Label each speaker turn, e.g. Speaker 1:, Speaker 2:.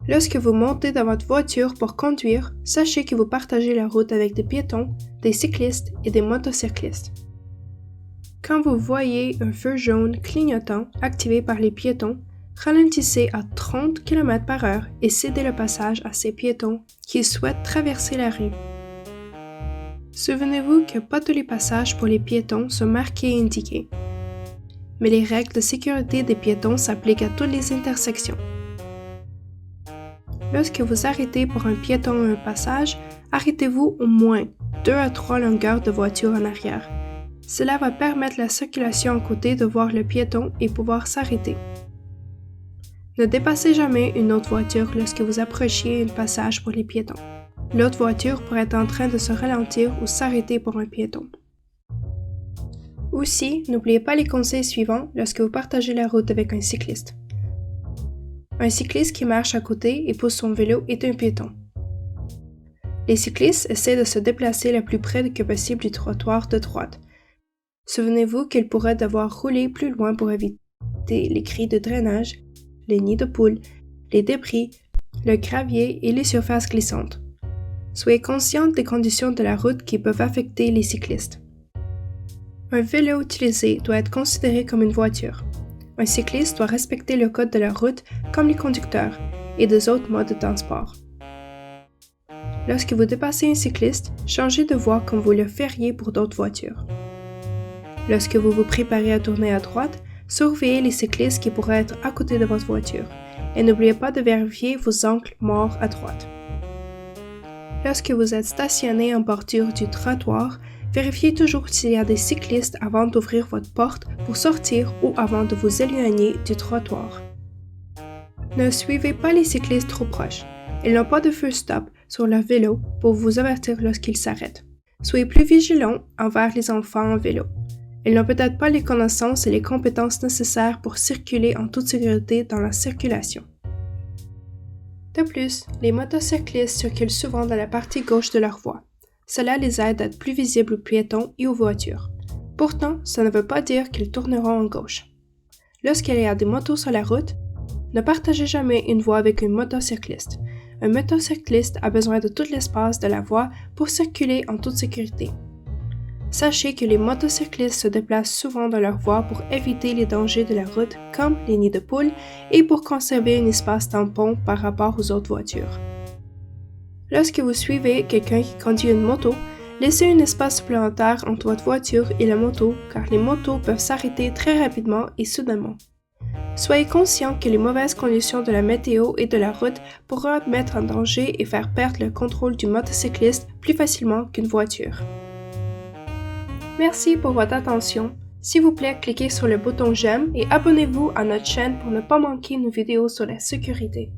Speaker 1: Lorsque vous montez dans votre voiture pour conduire, sachez que vous partagez la route avec des piétons, des cyclistes et des motocyclistes. Quand vous voyez un feu jaune clignotant activé par les piétons, ralentissez à 30 km/h et cédez le passage à ces piétons qui souhaitent traverser la rue. Souvenez-vous que pas tous les passages pour les piétons sont marqués et indiqués, mais les règles de sécurité des piétons s'appliquent à toutes les intersections. Lorsque vous arrêtez pour un piéton ou un passage, arrêtez-vous au moins 2 à 3 longueurs de voiture en arrière. Cela va permettre la circulation à côté de voir le piéton et pouvoir s'arrêter. Ne dépassez jamais une autre voiture lorsque vous approchiez un passage pour les piétons. L'autre voiture pourrait être en train de se ralentir ou s'arrêter pour un piéton. Aussi, n'oubliez pas les conseils suivants lorsque vous partagez la route avec un cycliste. Un cycliste qui marche à côté et pousse son vélo est un piéton. Les cyclistes essaient de se déplacer le plus près que possible du trottoir de droite. Souvenez-vous qu'ils pourraient devoir rouler plus loin pour éviter les cris de drainage, les nids de poules, les débris, le gravier et les surfaces glissantes. Soyez conscient des conditions de la route qui peuvent affecter les cyclistes. Un vélo utilisé doit être considéré comme une voiture. Un cycliste doit respecter le code de la route comme les conducteurs et des autres modes de transport. Lorsque vous dépassez un cycliste, changez de voie comme vous le feriez pour d'autres voitures. Lorsque vous vous préparez à tourner à droite, surveillez les cyclistes qui pourraient être à côté de votre voiture et n'oubliez pas de vérifier vos angles morts à droite. Lorsque vous êtes stationné en bordure du trottoir, vérifiez toujours s'il y a des cyclistes avant d'ouvrir votre porte pour sortir ou avant de vous éloigner du trottoir. Ne suivez pas les cyclistes trop proches. Ils n'ont pas de feu stop sur leur vélo pour vous avertir lorsqu'ils s'arrêtent. Soyez plus vigilants envers les enfants en vélo. Ils n'ont peut-être pas les connaissances et les compétences nécessaires pour circuler en toute sécurité dans la circulation. De plus, les motocyclistes circulent souvent dans la partie gauche de leur voie. Cela les aide à être plus visibles aux piétons et aux voitures. Pourtant, ça ne veut pas dire qu'ils tourneront en gauche. Lorsqu'il y a des motos sur la route, ne partagez jamais une voie avec un motocycliste. Un motocycliste a besoin de tout l'espace de la voie pour circuler en toute sécurité. Sachez que les motocyclistes se déplacent souvent dans leur voie pour éviter les dangers de la route comme les nids de poules et pour conserver un espace tampon par rapport aux autres voitures. Lorsque vous suivez quelqu'un qui conduit une moto, laissez un espace supplémentaire entre votre voiture et la moto car les motos peuvent s'arrêter très rapidement et soudainement. Soyez conscient que les mauvaises conditions de la météo et de la route pourront mettre en danger et faire perdre le contrôle du motocycliste plus facilement qu'une voiture. Merci pour votre attention. S'il vous plaît, cliquez sur le bouton j'aime et abonnez-vous à notre chaîne pour ne pas manquer nos vidéos sur la sécurité.